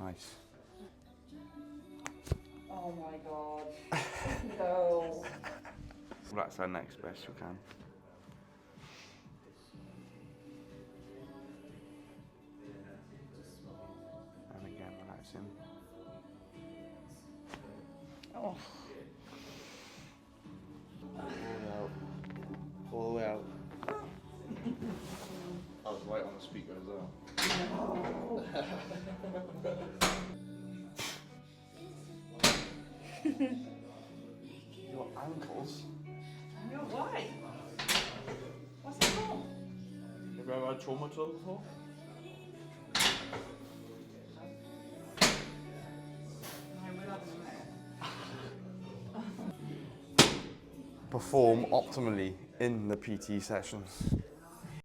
nice. Oh my god. No. That's our next best we can. And again, relaxing. Oh. All the way out. I was right on the speaker as well. Your ankles? No, why? What's it for? Have you ever had trauma to it before? I will have a minute. Perform optimally in the PT sessions.